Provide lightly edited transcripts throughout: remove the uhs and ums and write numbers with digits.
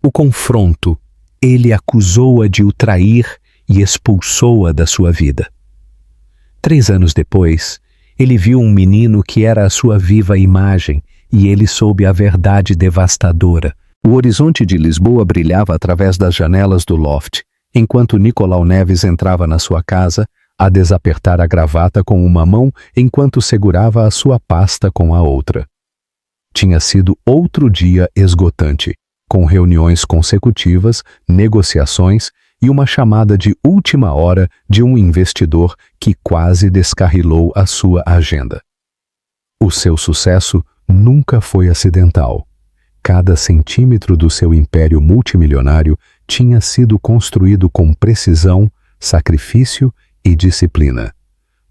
O confronto, ele acusou-a de o trair e expulsou-a da sua vida. 3 anos depois, ele viu um menino que era a sua viva imagem e ele soube a verdade devastadora. O horizonte de Lisboa brilhava através das janelas do loft, enquanto Nicolau Neves entrava na sua casa a desapertar a gravata com uma mão enquanto segurava a sua pasta com a outra. Tinha sido outro dia esgotante, com reuniões consecutivas, negociações e uma chamada de última hora de um investidor que quase descarrilou a sua agenda. O seu sucesso nunca foi acidental. Cada centímetro do seu império multimilionário tinha sido construído com precisão, sacrifício e disciplina.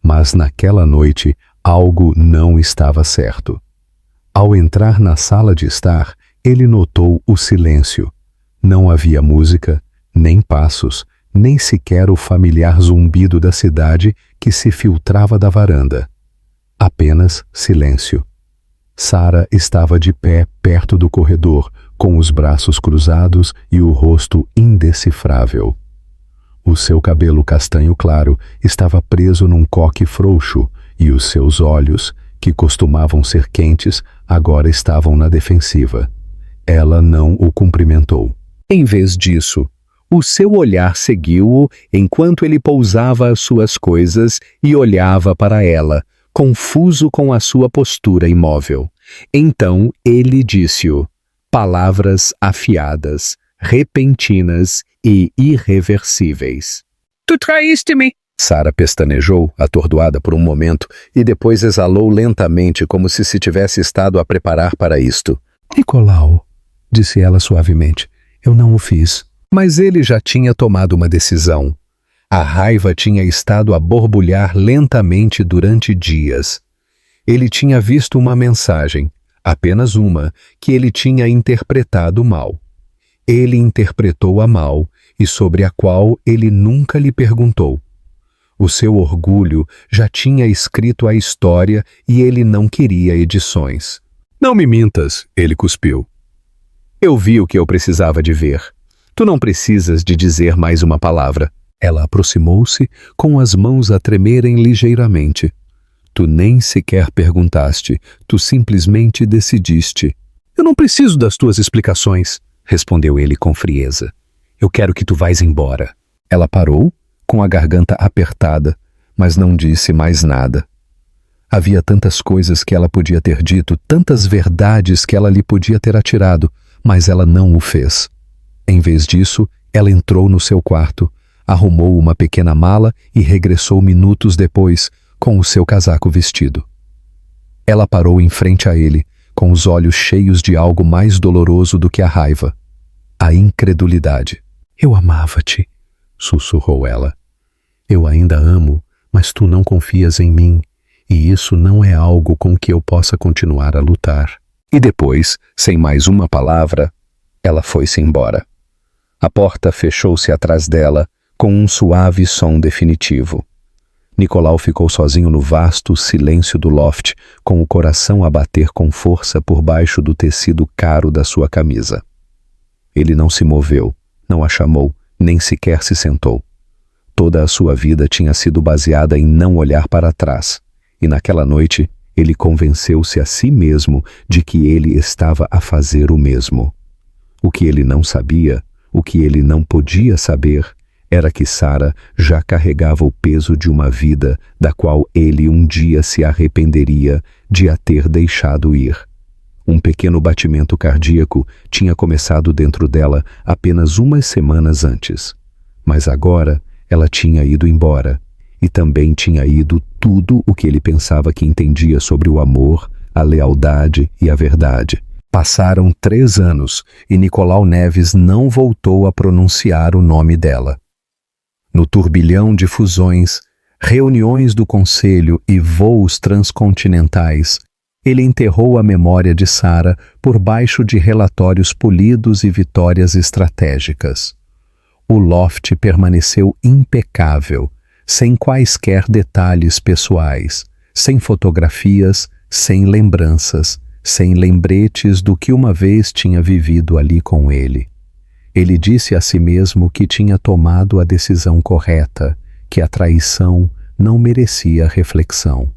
Mas naquela noite algo não estava certo. Ao entrar na sala de estar, ele notou o silêncio. Não havia música, nem passos, nem sequer o familiar zumbido da cidade que se filtrava da varanda. Apenas silêncio. Sara estava de pé perto do corredor, com os braços cruzados e o rosto indecifrável. O seu cabelo castanho claro estava preso num coque frouxo e os seus olhos, que costumavam ser quentes, agora estavam na defensiva. Ela não o cumprimentou. Em vez disso, o seu olhar seguiu-o enquanto ele pousava as suas coisas e olhava para ela, confuso com a sua postura imóvel. Então ele disse-o, palavras afiadas, repentinas e irreversíveis. Tu traíste-me! Sara pestanejou, atordoada por um momento, e depois exalou lentamente como se tivesse estado a preparar para isto. Nicolau, disse ela suavemente, eu não o fiz. Mas ele já tinha tomado uma decisão. A raiva tinha estado a borbulhar lentamente durante dias. Ele tinha visto uma mensagem, apenas uma, que ele tinha interpretado mal. Ele interpretou-a mal e sobre a qual ele nunca lhe perguntou. O seu orgulho já tinha escrito a história e ele não queria edições. Não me mintas, ele cuspiu. Eu vi o que eu precisava de ver. Tu não precisas de dizer mais uma palavra. Ela aproximou-se, com as mãos a tremerem ligeiramente. Tu nem sequer perguntaste, tu simplesmente decidiste. Eu não preciso das tuas explicações, respondeu ele com frieza. Eu quero que tu vais embora. Ela parou, com a garganta apertada, mas não disse mais nada. Havia tantas coisas que ela podia ter dito, tantas verdades que ela lhe podia ter atirado, mas ela não o fez. Em vez disso, ela entrou no seu quarto, arrumou uma pequena mala e regressou minutos depois, com o seu casaco vestido. Ela parou em frente a ele, com os olhos cheios de algo mais doloroso do que a raiva. A incredulidade. Eu amava-te, sussurrou ela. Eu ainda amo, mas tu não confias em mim, e isso não é algo com que eu possa continuar a lutar. E depois, sem mais uma palavra, ela foi-se embora. A porta fechou-se atrás dela, com um suave som definitivo. Nicolau ficou sozinho no vasto silêncio do loft, com o coração a bater com força por baixo do tecido caro da sua camisa. Ele não se moveu, não a chamou, nem sequer se sentou. Toda a sua vida tinha sido baseada em não olhar para trás, e naquela noite ele convenceu-se a si mesmo de que ele estava a fazer o mesmo. O que ele não sabia, o que ele não podia saber, era que Sara já carregava o peso de uma vida da qual ele um dia se arrependeria de a ter deixado ir. Um pequeno batimento cardíaco tinha começado dentro dela apenas umas semanas antes. Mas agora ela tinha ido embora, e também tinha ido tudo o que ele pensava que entendia sobre o amor, a lealdade e a verdade. Passaram 3 anos e Nicolau Neves não voltou a pronunciar o nome dela. No turbilhão de fusões, reuniões do conselho e voos transcontinentais, ele enterrou a memória de Sara por baixo de relatórios polidos e vitórias estratégicas. O loft permaneceu impecável, sem quaisquer detalhes pessoais, sem fotografias, sem lembranças, sem lembretes do que uma vez tinha vivido ali com ele. Ele disse a si mesmo que tinha tomado a decisão correta, que a traição não merecia reflexão.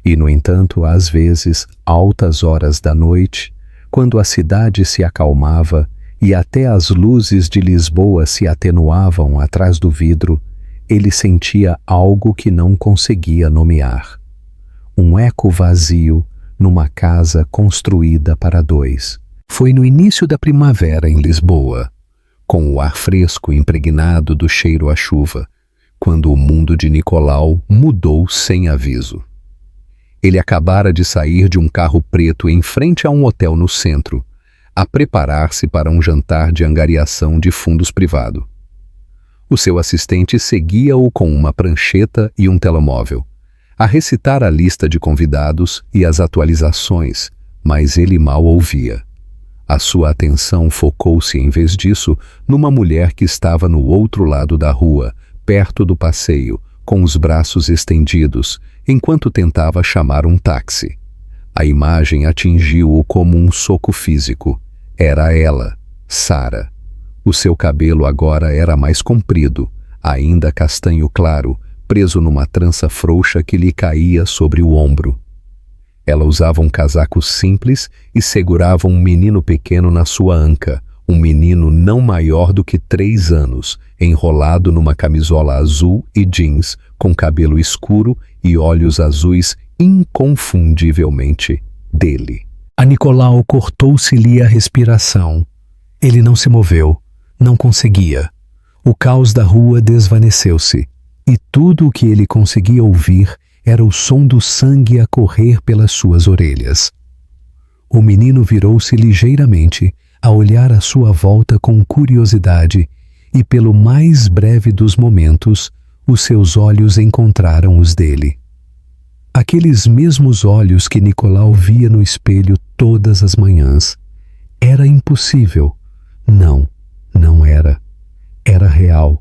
E, no entanto, às vezes, altas horas da noite, quando a cidade se acalmava e até as luzes de Lisboa se atenuavam atrás do vidro, ele sentia algo que não conseguia nomear. Um eco vazio numa casa construída para dois. Foi no início da primavera em Lisboa, com o ar fresco impregnado do cheiro a chuva, quando o mundo de Nicolau mudou sem aviso. Ele acabara de sair de um carro preto em frente a um hotel no centro, a preparar-se para um jantar de angariação de fundos privado. O seu assistente seguia-o com uma prancheta e um telemóvel, a recitar a lista de convidados e as atualizações, mas ele mal ouvia. A sua atenção focou-se, em vez disso, numa mulher que estava no outro lado da rua, perto do passeio, com os braços estendidos, enquanto tentava chamar um táxi. A imagem atingiu-o como um soco físico. Era ela, Sara. O seu cabelo agora era mais comprido, ainda castanho claro, preso numa trança frouxa que lhe caía sobre o ombro. Ela usava um casaco simples e segurava um menino pequeno na sua anca, um menino não maior do que 3 anos, enrolado numa camisola azul e jeans, com cabelo escuro e olhos azuis inconfundivelmente dele. A Nicolau cortou-se-lhe a respiração. Ele não se moveu, não conseguia. O caos da rua desvaneceu-se, e tudo o que ele conseguia ouvir era o som do sangue a correr pelas suas orelhas. O menino virou-se ligeiramente, a olhar à sua volta com curiosidade, e pelo mais breve dos momentos, os seus olhos encontraram os dele. Aqueles mesmos olhos que Nicolau via no espelho todas as manhãs. Era impossível. Não, não era. Era real,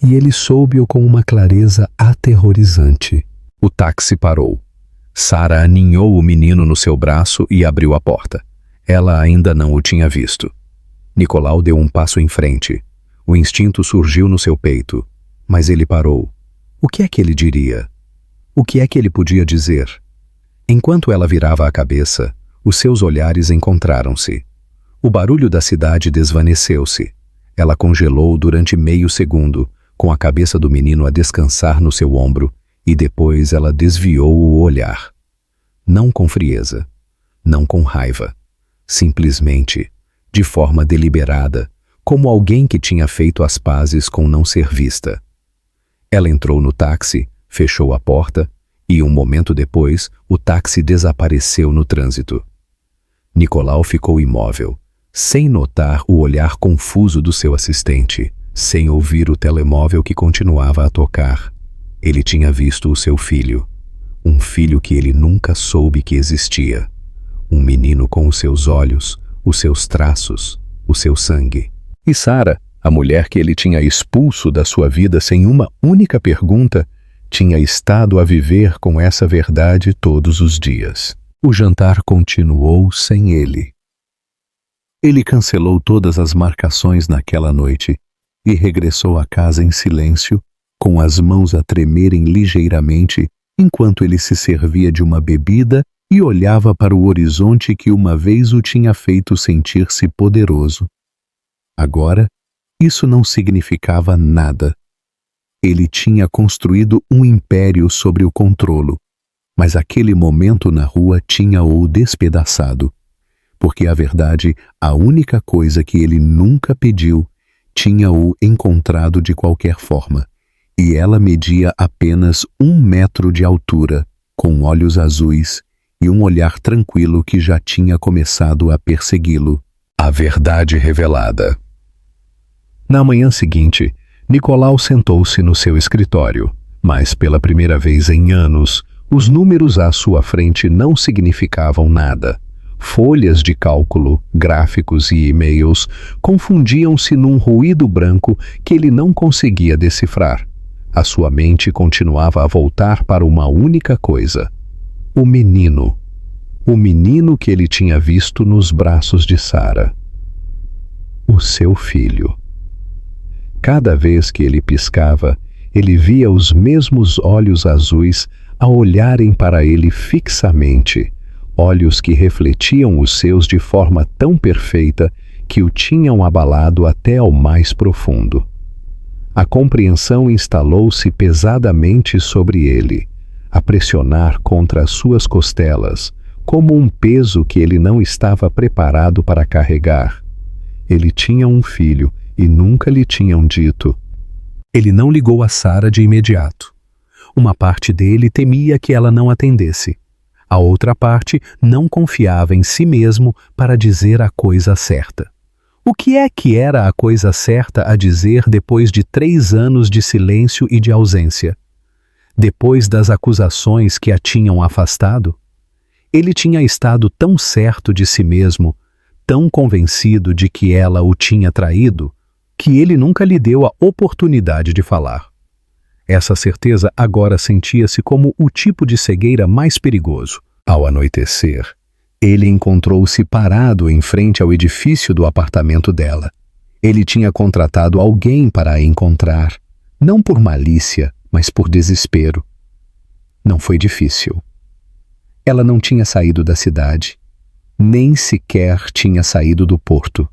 e ele soube-o com uma clareza aterrorizante. O táxi parou. Sara aninhou o menino no seu braço e abriu a porta. Ela ainda não o tinha visto. Nicolau deu um passo em frente. O instinto surgiu no seu peito, mas ele parou. O que é que ele diria? O que é que ele podia dizer? Enquanto ela virava a cabeça, os seus olhares encontraram-se. O barulho da cidade desvaneceu-se. Ela congelou durante meio segundo, com a cabeça do menino a descansar no seu ombro, e depois ela desviou o olhar. Não com frieza, não com raiva. Simplesmente, de forma deliberada, como alguém que tinha feito as pazes com não ser vista. Ela entrou no táxi, fechou a porta, e um momento depois, o táxi desapareceu no trânsito. Nicolau ficou imóvel, sem notar o olhar confuso do seu assistente, sem ouvir o telemóvel que continuava a tocar. Ele tinha visto o seu filho, um filho que ele nunca soube que existia. Um menino com os seus olhos, os seus traços, o seu sangue. E Sara, a mulher que ele tinha expulso da sua vida sem uma única pergunta, tinha estado a viver com essa verdade todos os dias. O jantar continuou sem ele. Ele cancelou todas as marcações naquela noite e regressou à casa em silêncio, com as mãos a tremerem ligeiramente, enquanto ele se servia de uma bebida e olhava para o horizonte que uma vez o tinha feito sentir-se poderoso. Agora, isso não significava nada. Ele tinha construído um império sobre o controlo, mas aquele momento na rua tinha-o despedaçado, porque, a verdade, a única coisa que ele nunca pediu, tinha-o encontrado de qualquer forma, e ela media apenas 1 metro de altura, com olhos azuis e um olhar tranquilo que já tinha começado a persegui-lo. A verdade revelada. Na manhã seguinte, Nicolau sentou-se no seu escritório, mas pela primeira vez em anos, os números à sua frente não significavam nada. Folhas de cálculo, gráficos e e-mails confundiam-se num ruído branco que ele não conseguia decifrar. A sua mente continuava a voltar para uma única coisa: o menino. O menino que ele tinha visto nos braços de Sara. O seu filho. Cada vez que ele piscava, ele via os mesmos olhos azuis a olharem para ele fixamente, olhos que refletiam os seus de forma tão perfeita que o tinham abalado até ao mais profundo. A compreensão instalou-se pesadamente sobre ele, a pressionar contra as suas costelas, como um peso que ele não estava preparado para carregar. Ele tinha um filho e nunca lhe tinham dito. Ele não ligou a Sara de imediato. Uma parte dele temia que ela não atendesse. A outra parte não confiava em si mesmo para dizer a coisa certa. O que é que era a coisa certa a dizer depois de 3 anos de silêncio e de ausência? Depois das acusações que a tinham afastado? Ele tinha estado tão certo de si mesmo, tão convencido de que ela o tinha traído, que ele nunca lhe deu a oportunidade de falar. Essa certeza agora sentia-se como o tipo de cegueira mais perigoso. Ao anoitecer, ele encontrou-se parado em frente ao edifício do apartamento dela. Ele tinha contratado alguém para a encontrar, não por malícia, mas por desespero. Não foi difícil. Ela não tinha saído da cidade, nem sequer tinha saído do porto.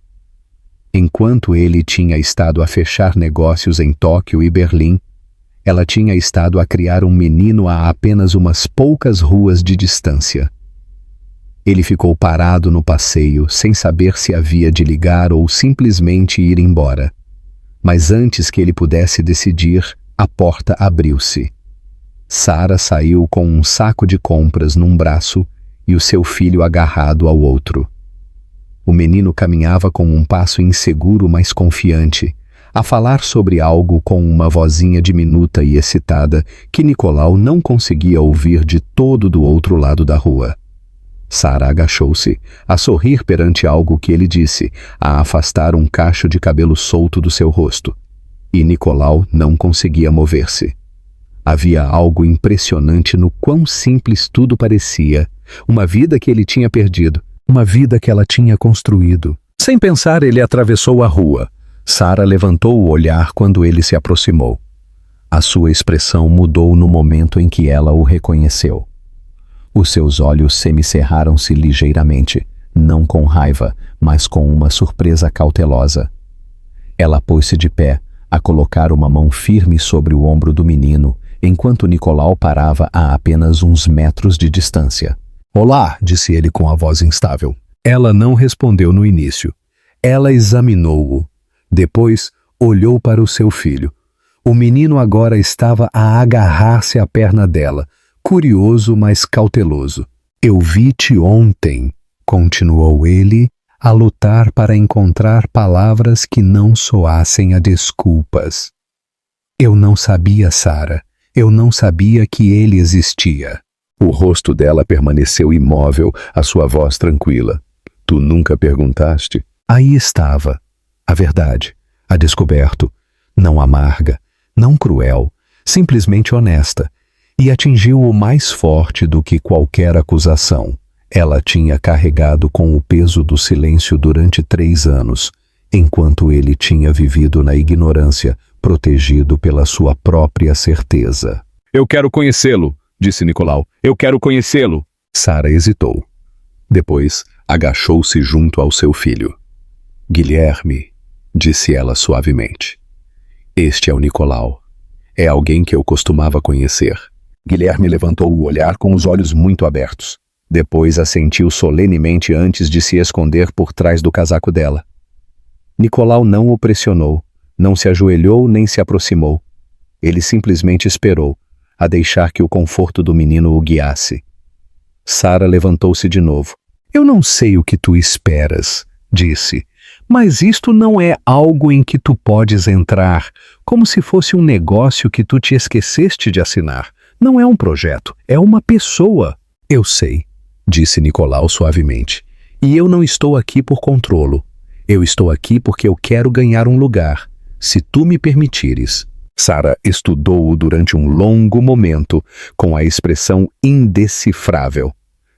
Enquanto ele tinha estado a fechar negócios em Tóquio e Berlim, ela tinha estado a criar um menino a apenas umas poucas ruas de distância. Ele ficou parado no passeio, sem saber se havia de ligar ou simplesmente ir embora. Mas antes que ele pudesse decidir, a porta abriu-se. Sara saiu com um saco de compras num braço e o seu filho agarrado ao outro. O menino caminhava com um passo inseguro, mas confiante, a falar sobre algo com uma vozinha diminuta e excitada que Nicolau não conseguia ouvir de todo do outro lado da rua. Sara agachou-se, a sorrir perante algo que ele disse, a afastar um cacho de cabelo solto do seu rosto. E Nicolau não conseguia mover-se. Havia algo impressionante no quão simples tudo parecia, uma vida que ele tinha perdido, uma vida que ela tinha construído. Sem pensar, ele atravessou a rua. Sara levantou o olhar quando ele se aproximou. A sua expressão mudou no momento em que ela o reconheceu. Os seus olhos semicerraram-se ligeiramente, não com raiva, mas com uma surpresa cautelosa. Ela pôs-se de pé, a colocar uma mão firme sobre o ombro do menino, enquanto Nicolau parava a apenas uns metros de distância. "Olá", disse ele com a voz instável. Ela não respondeu no início. Ela examinou-o. Depois, olhou para o seu filho. O menino agora estava a agarrar-se à perna dela, curioso, mas cauteloso. "Eu vi-te ontem", continuou ele, a lutar para encontrar palavras que não soassem a desculpas. "Eu não sabia, Sara. Eu não sabia que ele existia." O rosto dela permaneceu imóvel, a sua voz tranquila. "Tu nunca perguntaste?" Aí estava. A verdade, a descoberto, não amarga, não cruel, simplesmente honesta, e atingiu o mais forte do que qualquer acusação. Ela tinha carregado com o peso do silêncio durante 3 anos, enquanto ele tinha vivido na ignorância, protegido pela sua própria certeza. "Eu quero conhecê-lo", disse Nicolau. "Eu quero conhecê-lo." Sara hesitou. Depois, agachou-se junto ao seu filho. "Guilherme", disse ela suavemente. "Este é o Nicolau. É alguém que eu costumava conhecer." Guilherme levantou o olhar com os olhos muito abertos. Depois assentiu solenemente antes de se esconder por trás do casaco dela. Nicolau não o pressionou, não se ajoelhou nem se aproximou. Ele simplesmente esperou, a deixar que o conforto do menino o guiasse. Sara levantou-se de novo. "Eu não sei o que tu esperas", disse, "mas isto não é algo em que tu podes entrar, como se fosse um negócio que tu te esqueceste de assinar. Não é um projeto, é uma pessoa." "Eu sei", disse Nicolau suavemente, "e eu não estou aqui por controlo. Eu estou aqui porque eu quero ganhar um lugar, se tu me permitires." Sara estudou-o durante um longo momento, com a expressão indecifrável.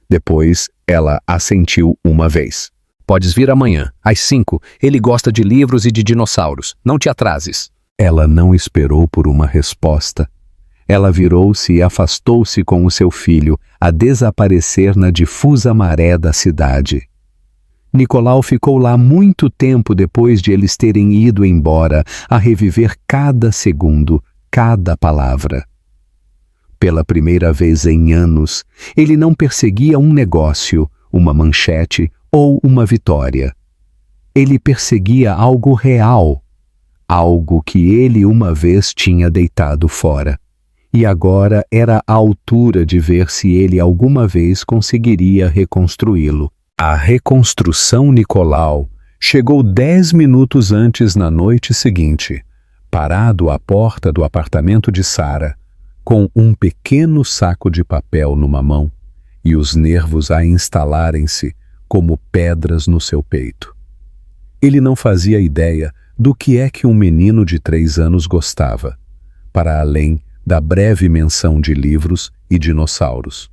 Depois, ela assentiu uma vez. "Podes vir amanhã, às 5. Ele gosta de livros e de dinossauros. Não te atrases." Ela não esperou por uma resposta. Ela virou-se e afastou-se com o seu filho, a desaparecer na difusa maré da cidade. Nicolau ficou lá muito tempo depois de eles terem ido embora, a reviver cada segundo, cada palavra. Pela primeira vez em anos, ele não perseguia um negócio, uma manchete ou uma vitória. Ele perseguia algo real, algo que ele uma vez tinha deitado fora. E agora era a altura de ver se ele alguma vez conseguiria reconstruí-lo. A reconstrução Nicolau chegou 10 minutos antes na noite seguinte, parado à porta do apartamento de Sara, com um pequeno saco de papel numa mão e os nervos a instalarem-se como pedras no seu peito. Ele não fazia ideia do que é que um menino de 3 anos gostava, para além da breve menção de livros e dinossauros.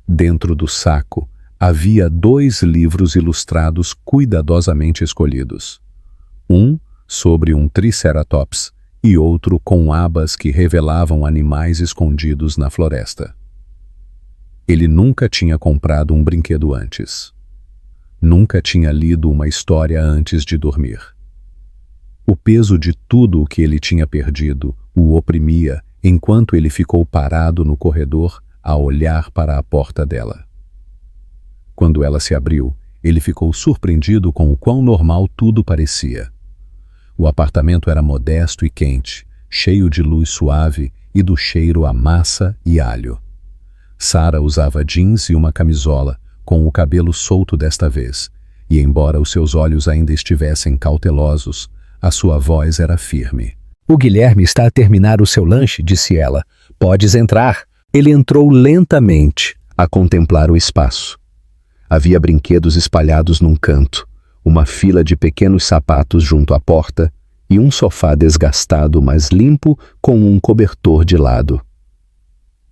Dentro do saco havia 2 livros ilustrados cuidadosamente escolhidos. Um sobre um triceratops e outro com abas que revelavam animais escondidos na floresta. Ele nunca tinha comprado um brinquedo antes. Nunca tinha lido uma história antes de dormir. O peso de tudo o que ele tinha perdido o oprimia enquanto ele ficou parado no corredor a olhar para a porta dela. Quando ela se abriu, ele ficou surpreendido com o quão normal tudo parecia. O apartamento era modesto e quente, cheio de luz suave e do cheiro a massa e alho. Sara usava jeans e uma camisola, com o cabelo solto desta vez, e embora os seus olhos ainda estivessem cautelosos, a sua voz era firme. "O Guilherme está a terminar o seu lanche", disse ela. "Podes entrar." Ele entrou lentamente, a contemplar o espaço. Havia brinquedos espalhados num canto, uma fila de pequenos sapatos junto à porta e um sofá desgastado, mas limpo, com um cobertor de lado.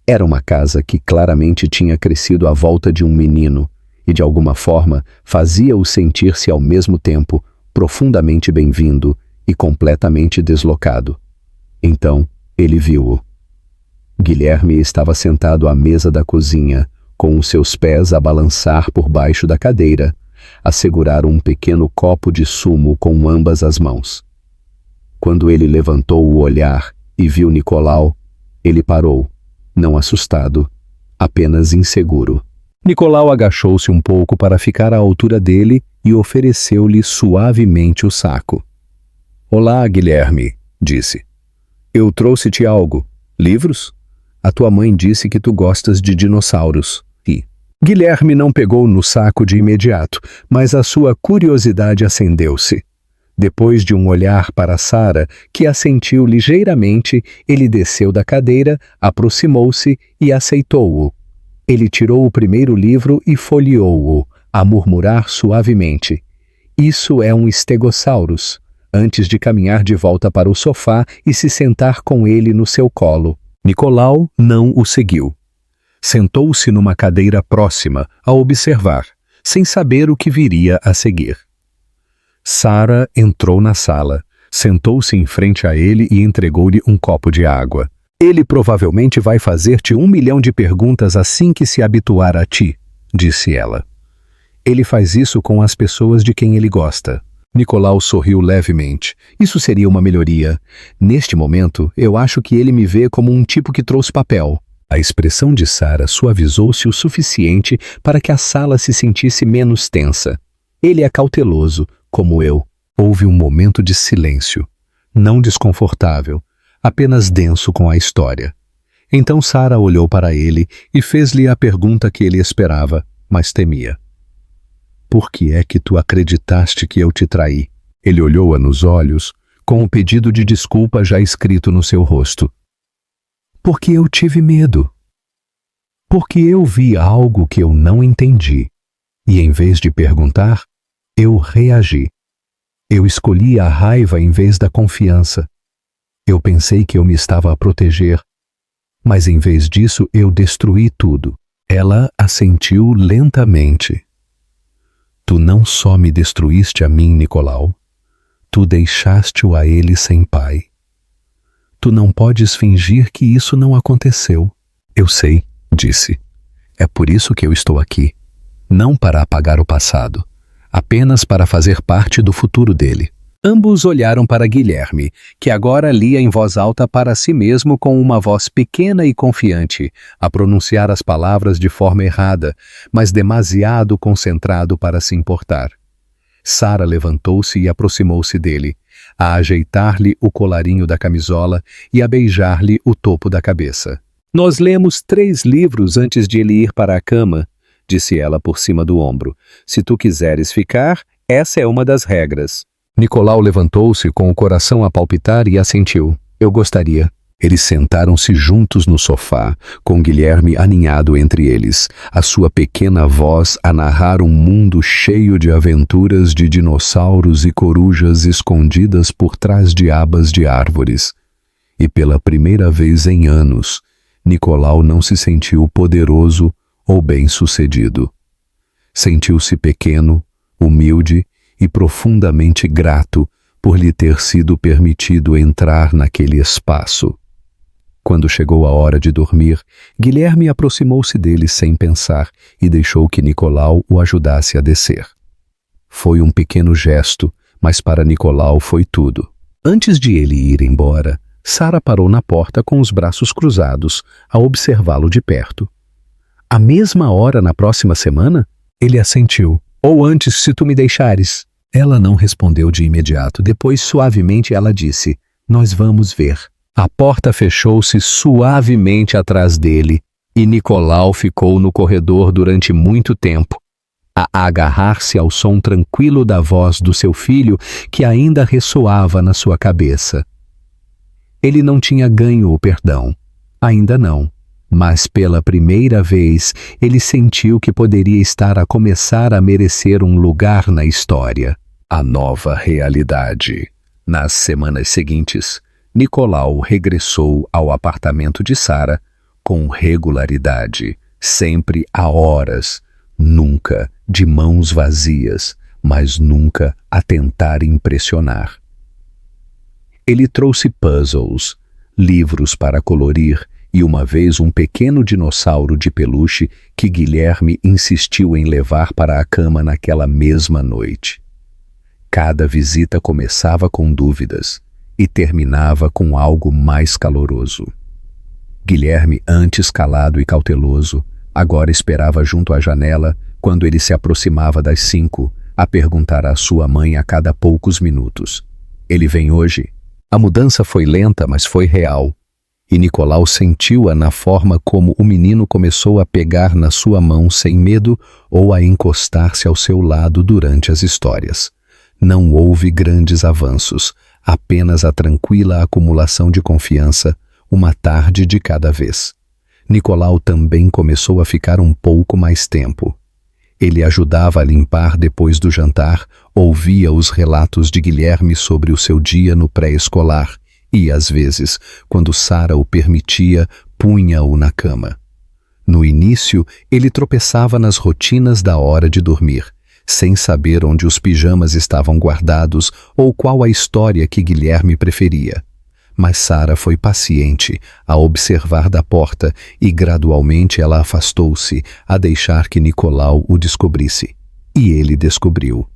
Era uma casa que claramente tinha crescido à volta de um menino e, de alguma forma, fazia-o sentir-se ao mesmo tempo profundamente bem-vindo e completamente deslocado. Então, ele viu-o. Guilherme estava sentado à mesa da cozinha, com os seus pés a balançar por baixo da cadeira, a segurar um pequeno copo de sumo com ambas as mãos. Quando ele levantou o olhar e viu Nicolau, ele parou, não assustado, apenas inseguro. Nicolau agachou-se um pouco para ficar à altura dele e ofereceu-lhe suavemente o saco. "Olá, Guilherme", disse. "Eu trouxe-te algo. Livros? A tua mãe disse que tu gostas de dinossauros." E Guilherme não pegou no saco de imediato, mas a sua curiosidade acendeu-se. Depois de um olhar para Sara, que assentiu ligeiramente, ele desceu da cadeira, aproximou-se e aceitou-o. Ele tirou o primeiro livro e folheou-o, a murmurar suavemente: "Isso é um Stegosaurus", antes de caminhar de volta para o sofá e se sentar com ele no seu colo. Nicolau não o seguiu. Sentou-se numa cadeira próxima, a observar, sem saber o que viria a seguir. Sara entrou na sala, sentou-se em frente a ele e entregou-lhe um copo de água. "Ele provavelmente vai fazer-te 1 milhão de perguntas assim que se habituar a ti", disse ela. "Ele faz isso com as pessoas de quem ele gosta." Nicolau sorriu levemente. "Isso seria uma melhoria. Neste momento, eu acho que ele me vê como um tipo que trouxe papel." A expressão de Sara suavizou-se o suficiente para que a sala se sentisse menos tensa. "Ele é cauteloso, como eu." Houve um momento de silêncio, não desconfortável, apenas denso com a história. Então Sara olhou para ele e fez-lhe a pergunta que ele esperava, mas temia. "Por que é que tu acreditaste que eu te traí?" Ele olhou-a nos olhos, com o pedido de desculpa já escrito no seu rosto. "Porque eu tive medo. Porque eu vi algo que eu não entendi. E em vez de perguntar, eu reagi. Eu escolhi a raiva em vez da confiança. Eu pensei que eu me estava a proteger, mas em vez disso eu destruí tudo." Ela assentiu lentamente. "Tu não só me destruíste a mim, Nicolau. Tu deixaste-o a ele sem pai. Tu não podes fingir que isso não aconteceu. Eu sei, disse. É por isso que eu estou aqui. Não para apagar o passado, apenas para fazer parte do futuro dele. Ambos olharam para Guilherme, que agora lia em voz alta para si mesmo com uma voz pequena e confiante, a pronunciar as palavras de forma errada, mas demasiado concentrado para se importar. Sara levantou-se e aproximou-se dele, a ajeitar-lhe o colarinho da camisola e a beijar-lhe o topo da cabeça. Nós lemos 3 livros antes de ele ir para a cama, disse ela por cima do ombro. Se tu quiseres ficar, essa é uma das regras. Nicolau levantou-se com o coração a palpitar e assentiu. Eu gostaria. Eles sentaram-se juntos no sofá, com Guilherme aninhado entre eles, a sua pequena voz a narrar um mundo cheio de aventuras de dinossauros e corujas escondidas por trás de abas de árvores. E pela primeira vez em anos, Nicolau não se sentiu poderoso ou bem-sucedido. Sentiu-se pequeno, humilde e profundamente grato por lhe ter sido permitido entrar naquele espaço. Quando chegou a hora de dormir, Guilherme aproximou-se dele sem pensar e deixou que Nicolau o ajudasse a descer. Foi um pequeno gesto, mas para Nicolau foi tudo. Antes de ele ir embora, Sara parou na porta com os braços cruzados, a observá-lo de perto. A mesma hora na próxima semana? Ele assentiu. Ou antes, se tu me deixares. Ela não respondeu de imediato. Depois, suavemente, ela disse, nós vamos ver. A porta fechou-se suavemente atrás dele e Nicolau ficou no corredor durante muito tempo, a agarrar-se ao som tranquilo da voz do seu filho que ainda ressoava na sua cabeça. Ele não tinha ganho o perdão, ainda não, mas pela primeira vez ele sentiu que poderia estar a começar a merecer um lugar na história. A nova realidade. Nas semanas seguintes, Nicolau regressou ao apartamento de Sara com regularidade, sempre a horas, nunca de mãos vazias, mas nunca a tentar impressionar. Ele trouxe puzzles, livros para colorir e uma vez um pequeno dinossauro de peluche que Guilherme insistiu em levar para a cama naquela mesma noite. Cada visita começava com dúvidas e terminava com algo mais caloroso. Guilherme, antes calado e cauteloso, agora esperava junto à janela, quando ele se aproximava das 5, a perguntar à sua mãe a cada poucos minutos. Ele vem hoje? A mudança foi lenta, mas foi real. E Nicolau sentiu-a na forma como o menino começou a pegar na sua mão sem medo ou a encostar-se ao seu lado durante as histórias. Não houve grandes avanços, apenas a tranquila acumulação de confiança, uma tarde de cada vez. Nicolau também começou a ficar um pouco mais tempo. Ele ajudava a limpar depois do jantar, ouvia os relatos de Guilherme sobre o seu dia no pré-escolar e, às vezes, quando Sara o permitia, punha-o na cama. No início, ele tropeçava nas rotinas da hora de dormir, sem saber onde os pijamas estavam guardados ou qual a história que Guilherme preferia. Mas Sara foi paciente a observar da porta e gradualmente ela afastou-se a deixar que Nicolau o descobrisse. E ele descobriu.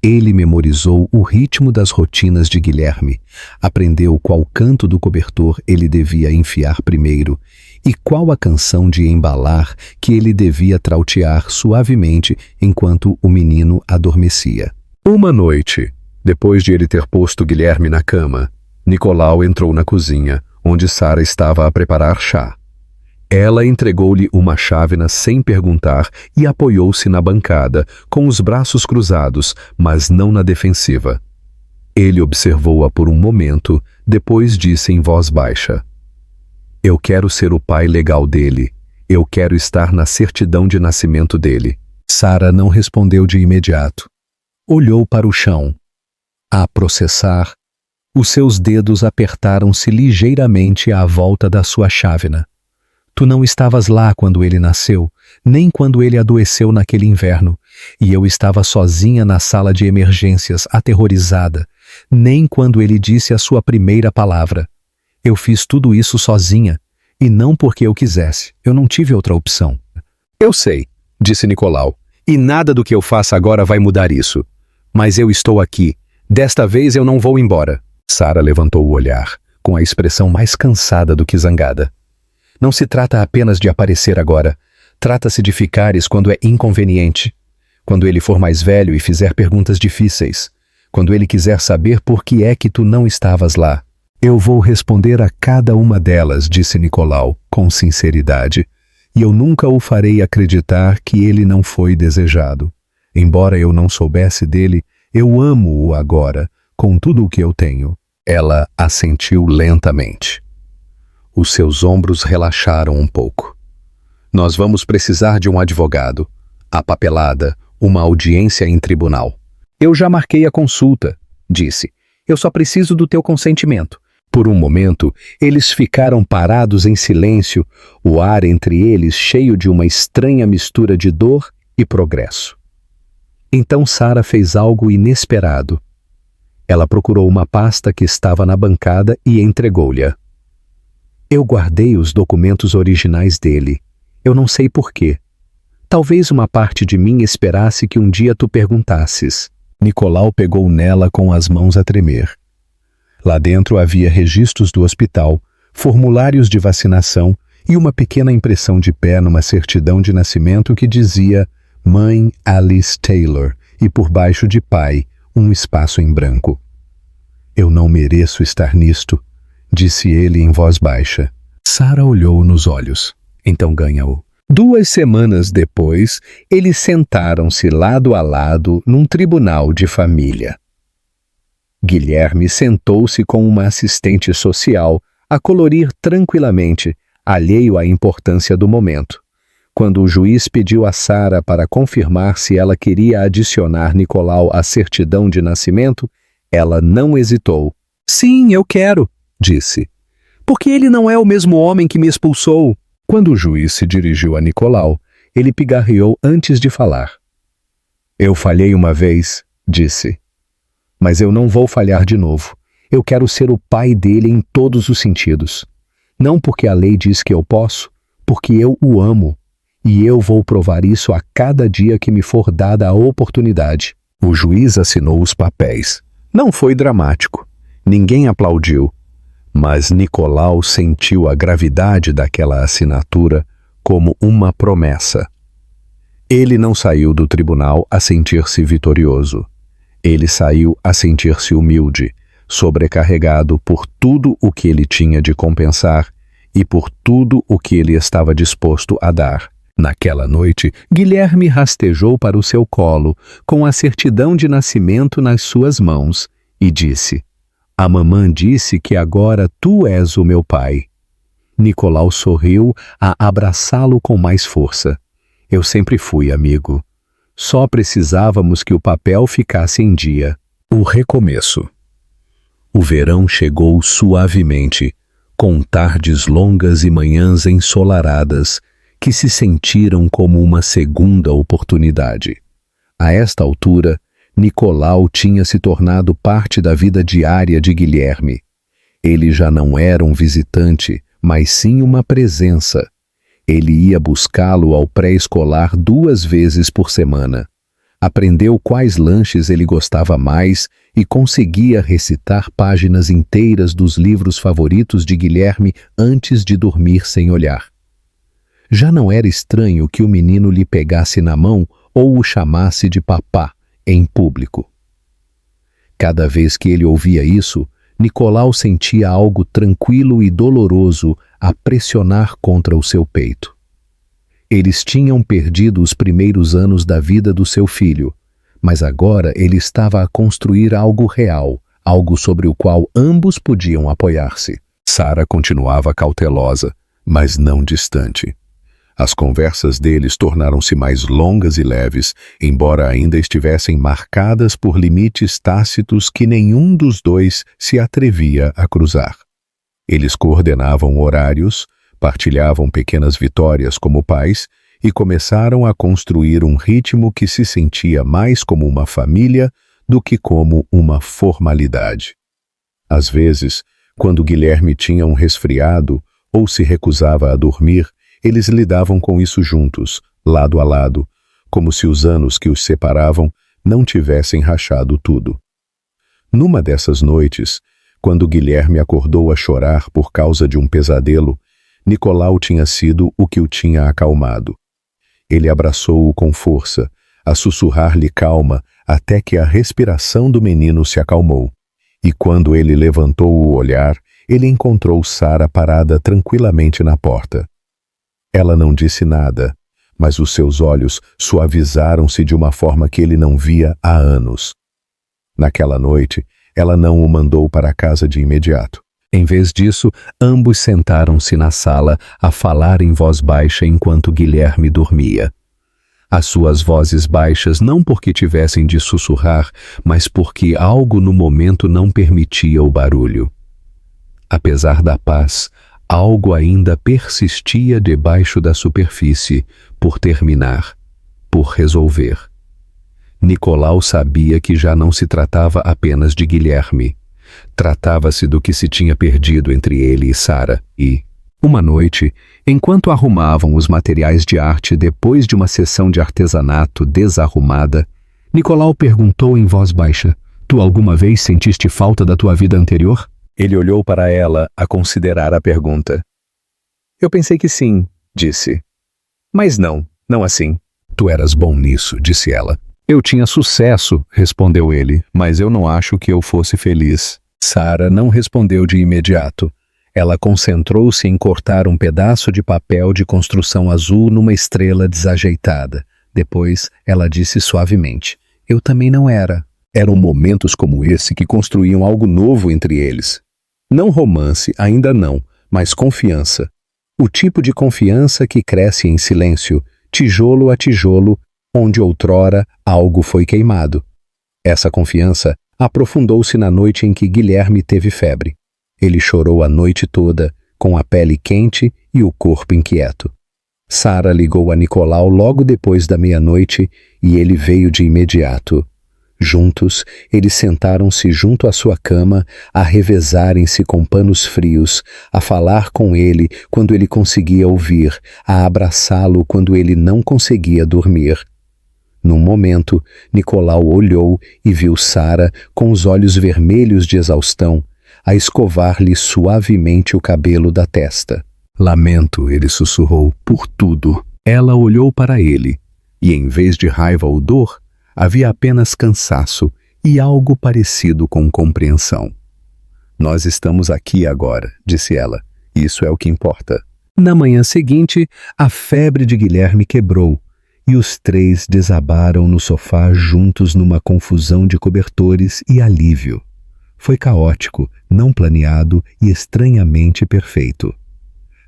Ele memorizou o ritmo das rotinas de Guilherme, aprendeu qual canto do cobertor ele devia enfiar primeiro e qual a canção de embalar que ele devia trautear suavemente enquanto o menino adormecia. Uma noite, depois de ele ter posto Guilherme na cama, Nicolau entrou na cozinha, onde Sara estava a preparar chá. Ela entregou-lhe uma chávena sem perguntar e apoiou-se na bancada, com os braços cruzados, mas não na defensiva. Ele observou-a por um momento, depois disse em voz baixa: Eu quero ser o pai legal dele. Eu quero estar na certidão de nascimento dele. Sara não respondeu de imediato. Olhou para o chão. A processar, os seus dedos apertaram-se ligeiramente à volta da sua chávena. Tu não estavas lá quando ele nasceu, nem quando ele adoeceu naquele inverno, e eu estava sozinha na sala de emergências, aterrorizada, nem quando ele disse a sua primeira palavra. Eu fiz tudo isso sozinha, e não porque eu quisesse. Eu não tive outra opção. Eu sei, disse Nicolau, e nada do que eu faça agora vai mudar isso. Mas eu estou aqui. Desta vez eu não vou embora. Sara levantou o olhar, com a expressão mais cansada do que zangada. Não se trata apenas de aparecer agora. Trata-se de ficares quando é inconveniente. Quando ele for mais velho e fizer perguntas difíceis. Quando ele quiser saber por que é que tu não estavas lá. Eu vou responder a cada uma delas, disse Nicolau, com sinceridade. E eu nunca o farei acreditar que ele não foi desejado. Embora eu não soubesse dele, eu amo-o agora, com tudo o que eu tenho. Ela assentiu lentamente. Os seus ombros relaxaram um pouco. Nós vamos precisar de um advogado. A papelada, uma audiência em tribunal. Eu já marquei a consulta, disse. Eu só preciso do teu consentimento. Por um momento, eles ficaram parados em silêncio, o ar entre eles cheio de uma estranha mistura de dor e progresso. Então Sara fez algo inesperado. Ela procurou uma pasta que estava na bancada e entregou-lhe. Eu guardei os documentos originais dele. Eu não sei por quê. Talvez uma parte de mim esperasse que um dia tu perguntasses. Nicolau pegou nela com as mãos a tremer. Lá dentro havia registros do hospital, formulários de vacinação e uma pequena impressão de pé numa certidão de nascimento que dizia Mãe Alice Taylor e por baixo de pai um espaço em branco. Eu não mereço estar nisto, disse ele em voz baixa. Sara olhou nos olhos. Então ganha-o. 2 semanas depois, eles sentaram-se lado a lado num tribunal de família. Guilherme sentou-se com uma assistente social a colorir tranquilamente, alheio à importância do momento. Quando o juiz pediu a Sara para confirmar se ela queria adicionar Nicolau à certidão de nascimento, ela não hesitou. Sim, eu quero, disse. Porque ele não é o mesmo homem que me expulsou. Quando o juiz se dirigiu a Nicolau, ele pigarreou antes de falar. Eu falhei uma vez, disse. Mas eu não vou falhar de novo. Eu quero ser o pai dele em todos os sentidos. Não porque a lei diz que eu posso, porque eu o amo. E eu vou provar isso a cada dia que me for dada a oportunidade. O juiz assinou os papéis. Não foi dramático. Ninguém aplaudiu. Mas Nicolau sentiu a gravidade daquela assinatura como uma promessa. Ele não saiu do tribunal a sentir-se vitorioso. Ele saiu a sentir-se humilde, sobrecarregado por tudo o que ele tinha de compensar e por tudo o que ele estava disposto a dar. Naquela noite, Guilherme rastejou para o seu colo, com a certidão de nascimento nas suas mãos, e disse: A mamã disse que agora tu és o meu pai. Nicolau sorriu a abraçá-lo com mais força. Eu sempre fui amigo. Só precisávamos que o papel ficasse em dia. O recomeço. O verão chegou suavemente, com tardes longas e manhãs ensolaradas, que se sentiram como uma segunda oportunidade. A esta altura, Nicolau tinha se tornado parte da vida diária de Guilherme. Ele já não era um visitante, mas sim uma presença. Ele ia buscá-lo ao pré-escolar 2 vezes por semana. Aprendeu quais lanches ele gostava mais e conseguia recitar páginas inteiras dos livros favoritos de Guilherme antes de dormir sem olhar. Já não era estranho que o menino lhe pegasse na mão ou o chamasse de papá em público. Cada vez que ele ouvia isso, Nicolau sentia algo tranquilo e doloroso a pressionar contra o seu peito. Eles tinham perdido os primeiros anos da vida do seu filho, mas agora ele estava a construir algo real, algo sobre o qual ambos podiam apoiar-se. Sara continuava cautelosa, mas não distante. As conversas deles tornaram-se mais longas e leves, embora ainda estivessem marcadas por limites tácitos que nenhum dos dois se atrevia a cruzar. Eles coordenavam horários, partilhavam pequenas vitórias como pais e começaram a construir um ritmo que se sentia mais como uma família do que como uma formalidade. Às vezes, quando Guilherme tinha um resfriado ou se recusava a dormir, eles lidavam com isso juntos, lado a lado, como se os anos que os separavam não tivessem rachado tudo. Numa dessas noites, quando Guilherme acordou a chorar por causa de um pesadelo, Nicolau tinha sido o que o tinha acalmado. Ele abraçou-o com força, a sussurrar-lhe calma, até que a respiração do menino se acalmou. E quando ele levantou o olhar, ele encontrou Sara parada tranquilamente na porta. Ela não disse nada, mas os seus olhos suavizaram-se de uma forma que ele não via há anos. Naquela noite, ela não o mandou para casa de imediato. Em vez disso, ambos sentaram-se na sala a falar em voz baixa enquanto Guilherme dormia. As suas vozes baixas não porque tivessem de sussurrar, mas porque algo no momento não permitia o barulho. Apesar da paz, algo ainda persistia debaixo da superfície, por terminar, por resolver. Nicolau sabia que já não se tratava apenas de Guilherme. Tratava-se do que se tinha perdido entre ele e Sara, e, uma noite, enquanto arrumavam os materiais de arte depois de uma sessão de artesanato desarrumada, Nicolau perguntou em voz baixa: "Tu alguma vez sentiste falta da tua vida anterior?" Ele olhou para ela a considerar a pergunta. "Eu pensei que sim", disse. "Mas não assim." "Tu eras bom nisso", disse ela. "Eu tinha sucesso", respondeu ele, "mas eu não acho que eu fosse feliz." Sara não respondeu de imediato. Ela concentrou-se em cortar um pedaço de papel de construção azul numa estrela desajeitada. Depois, ela disse suavemente: "Eu também não era." Eram momentos como esse que construíam algo novo entre eles. Não romance, ainda não, mas confiança. O tipo de confiança que cresce em silêncio, tijolo a tijolo, onde outrora algo foi queimado. Essa confiança aprofundou-se na noite em que Guilherme teve febre. Ele chorou a noite toda, com a pele quente e o corpo inquieto. Sara ligou a Nicolau logo depois da meia-noite e ele veio de imediato. Juntos, eles sentaram-se junto à sua cama, a revezarem-se com panos frios, a falar com ele quando ele conseguia ouvir, a abraçá-lo quando ele não conseguia dormir. Num momento, Nicolau olhou e viu Sara, com os olhos vermelhos de exaustão, a escovar-lhe suavemente o cabelo da testa. "Lamento", ele sussurrou, "por tudo." Ela olhou para ele, e em vez de raiva ou dor, havia apenas cansaço e algo parecido com compreensão. "Nós estamos aqui agora", disse ela. "Isso é o que importa." Na manhã seguinte, a febre de Guilherme quebrou, e os três desabaram no sofá juntos numa confusão de cobertores e alívio. Foi caótico, não planeado e estranhamente perfeito.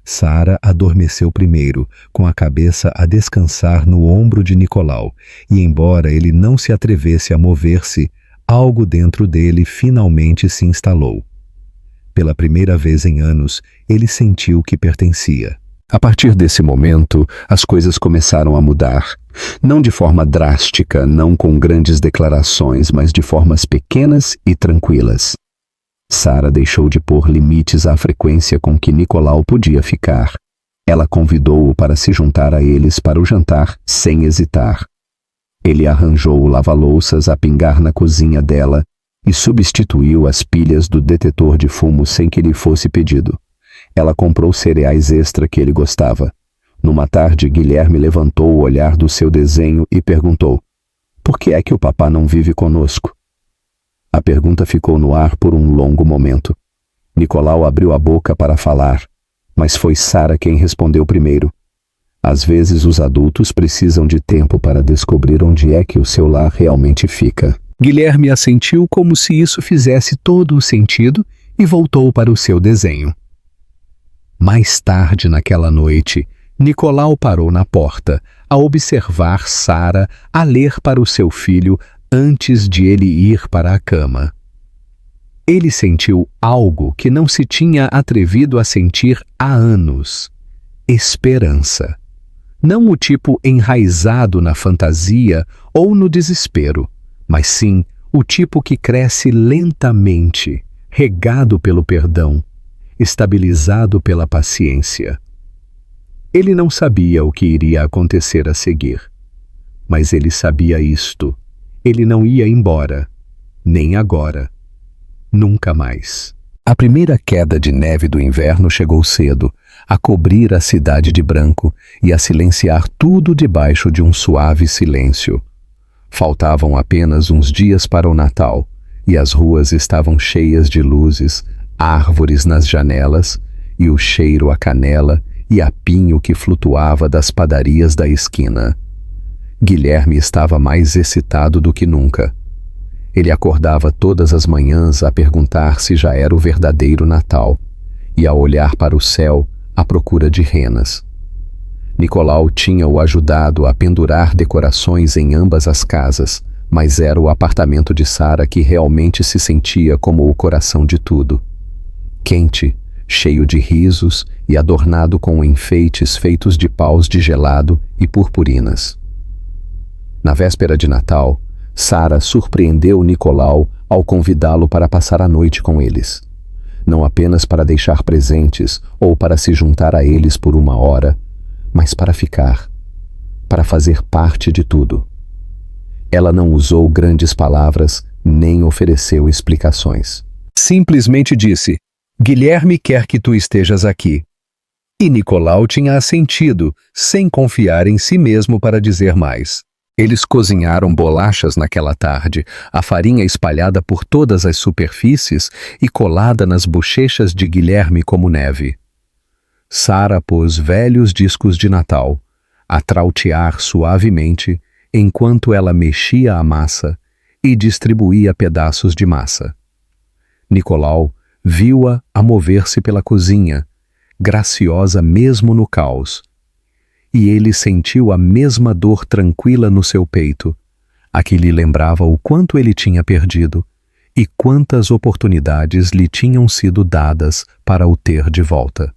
Sara adormeceu primeiro, com a cabeça a descansar no ombro de Nicolau, e embora ele não se atrevesse a mover-se, algo dentro dele finalmente se instalou. Pela primeira vez em anos, ele sentiu que pertencia. A partir desse momento, as coisas começaram a mudar. Não de forma drástica, não com grandes declarações, mas de formas pequenas e tranquilas. Sara deixou de pôr limites à frequência com que Nicolau podia ficar. Ela convidou-o para se juntar a eles para o jantar, sem hesitar. Ele arranjou o lava-louças a pingar na cozinha dela e substituiu as pilhas do detetor de fumo sem que lhe fosse pedido. Ela comprou cereais extra que ele gostava. Numa tarde, Guilherme levantou o olhar do seu desenho e perguntou: "Por que é que o papá não vive conosco?" A pergunta ficou no ar por um longo momento. Nicolau abriu a boca para falar, mas foi Sara quem respondeu primeiro. Às vezes os adultos precisam de tempo para descobrir onde é que o seu lar realmente fica. Guilherme assentiu como se isso fizesse todo o sentido e voltou para o seu desenho. Mais tarde naquela noite, Nicolau parou na porta, a observar Sara a ler para o seu filho antes de ele ir para a cama. Ele sentiu algo que não se tinha atrevido a sentir há anos: esperança. Não o tipo enraizado na fantasia ou no desespero, mas sim o tipo que cresce lentamente, regado pelo perdão, estabilizado pela paciência. Ele não sabia o que iria acontecer a seguir, mas ele sabia isto: ele não ia embora, nem agora, nunca mais. A primeira queda de neve do inverno chegou cedo, a cobrir a cidade de branco e a silenciar tudo debaixo de um suave silêncio. Faltavam apenas uns dias para o Natal, e as ruas estavam cheias de luzes, árvores nas janelas, e o cheiro a canela e a pinho que flutuava das padarias da esquina. Guilherme estava mais excitado do que nunca. Ele acordava todas as manhãs a perguntar se já era o verdadeiro Natal e a olhar para o céu à procura de renas. Nicolau tinha-o ajudado a pendurar decorações em ambas as casas, mas era o apartamento de Sara que realmente se sentia como o coração de tudo. Quente, cheio de risos e adornado com enfeites feitos de paus de gelado e purpurinas. Na véspera de Natal, Sara surpreendeu Nicolau ao convidá-lo para passar a noite com eles. Não apenas para deixar presentes ou para se juntar a eles por uma hora, mas para ficar, para fazer parte de tudo. Ela não usou grandes palavras nem ofereceu explicações. Simplesmente disse: Guilherme quer que tu estejas aqui. E Nicolau tinha assentido, sem confiar em si mesmo para dizer mais. Eles cozinharam bolachas naquela tarde, a farinha espalhada por todas as superfícies e colada nas bochechas de Guilherme como neve. Sara pôs velhos discos de Natal, a trautear suavemente, enquanto ela mexia a massa e distribuía pedaços de massa. Nicolau viu-a a mover-se pela cozinha, graciosa mesmo no caos, e ele sentiu a mesma dor tranquila no seu peito, a que lhe lembrava o quanto ele tinha perdido e quantas oportunidades lhe tinham sido dadas para o ter de volta.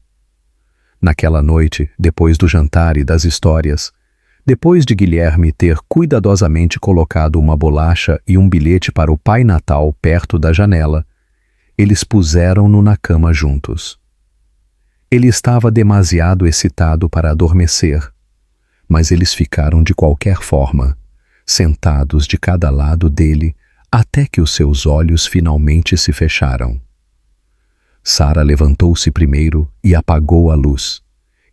Naquela noite, depois do jantar e das histórias, depois de Guilherme ter cuidadosamente colocado uma bolacha e um bilhete para o Pai Natal perto da janela, eles puseram-no na cama juntos. Ele estava demasiado excitado para adormecer, mas eles ficaram de qualquer forma, sentados de cada lado dele, até que os seus olhos finalmente se fecharam. Sara levantou-se primeiro e apagou a luz,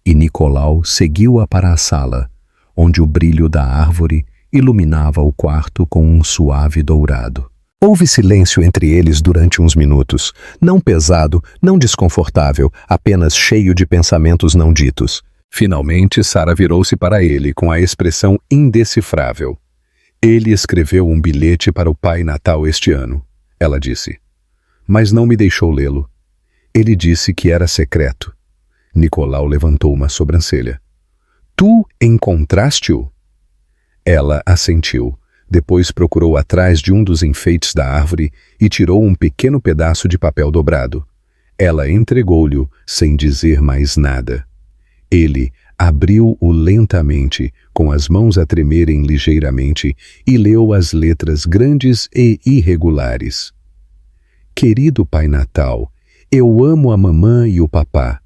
e Nicolau seguiu-a para a sala, onde o brilho da árvore iluminava o quarto com um suave dourado. Houve silêncio entre eles durante uns minutos, não pesado, não desconfortável, apenas cheio de pensamentos não ditos. Finalmente, Sara virou-se para ele com a expressão indecifrável. Ele escreveu um bilhete para o Pai Natal este ano, ela disse, mas não me deixou lê-lo. Ele disse que era secreto. Nicolau levantou uma sobrancelha. Tu encontraste-o? Ela assentiu. Depois procurou atrás de um dos enfeites da árvore e tirou um pequeno pedaço de papel dobrado. Ela entregou-lhe sem dizer mais nada. Ele abriu-o lentamente, com as mãos a tremerem ligeiramente, e leu as letras grandes e irregulares. Querido Pai Natal, eu amo a mamã e o papá.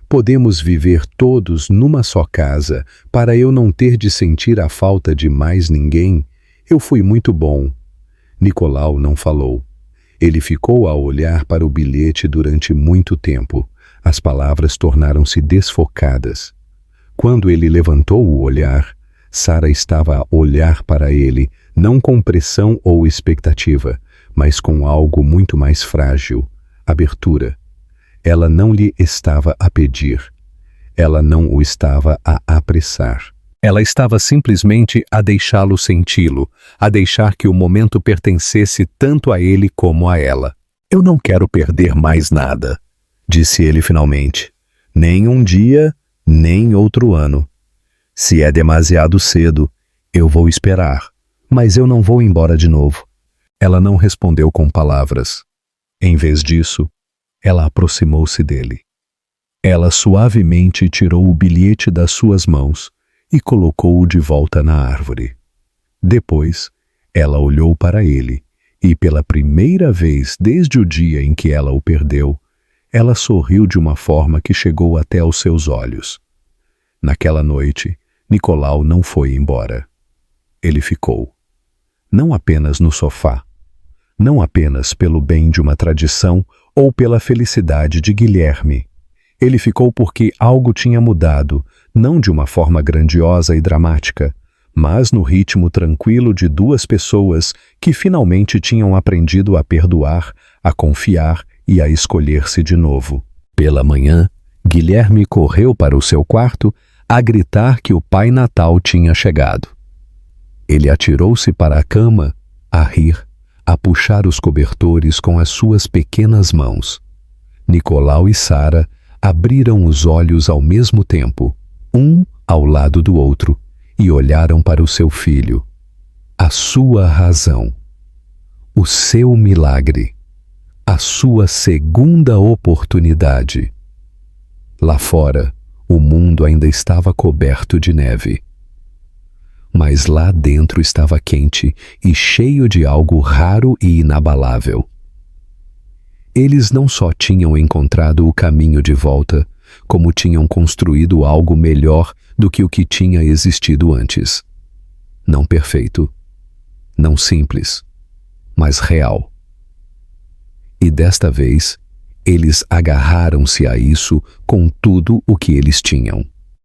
Podemos viver todos numa só casa, para eu não ter de sentir a falta de mais ninguém. Eu fui muito bom. Nicolau não falou. Ele ficou a olhar para o bilhete durante muito tempo. As palavras tornaram-se desfocadas. Quando ele levantou o olhar, Sara estava a olhar para ele, não com pressão ou expectativa, mas com algo muito mais frágil, abertura. Ela não lhe estava a pedir. Ela não o estava a apressar. Ela estava simplesmente a deixá-lo senti-lo, a deixar que o momento pertencesse tanto a ele como a ela. Eu não quero perder mais nada, disse ele finalmente. Nem um dia, nem outro ano. Se é demasiado cedo, eu vou esperar, mas eu não vou embora de novo. Ela não respondeu com palavras. Em vez disso, ela aproximou-se dele. Ela suavemente tirou o bilhete das suas mãos e colocou-o de volta na árvore. Depois, ela olhou para ele E pela primeira vez desde o dia em que ela o perdeu, ela sorriu de uma forma que chegou até aos seus olhos. Naquela noite, Nicolau não foi embora. Ele ficou. Não apenas no sofá. Não apenas pelo bem de uma tradição ou pela felicidade de Guilherme. Ele ficou porque algo tinha mudado, não de uma forma grandiosa e dramática, mas no ritmo tranquilo de duas pessoas que finalmente tinham aprendido a perdoar, a confiar e a escolher-se de novo. Pela manhã, Guilherme correu para o seu quarto a gritar que o Pai Natal tinha chegado. Ele atirou-se para a cama, a rir, a puxar os cobertores com as suas pequenas mãos. Nicolau e Sara abriram os olhos ao mesmo tempo, um ao lado do outro, e olharam para o seu filho. A sua razão. O seu milagre. A sua segunda oportunidade. Lá fora, o mundo ainda estava coberto de neve. Mas lá dentro estava quente e cheio de algo raro e inabalável. Eles não só tinham encontrado o caminho de volta, como tinham construído algo melhor do que o que tinha existido antes. Não perfeito, não simples, mas real. E desta vez, eles agarraram-se a isso com tudo o que eles tinham.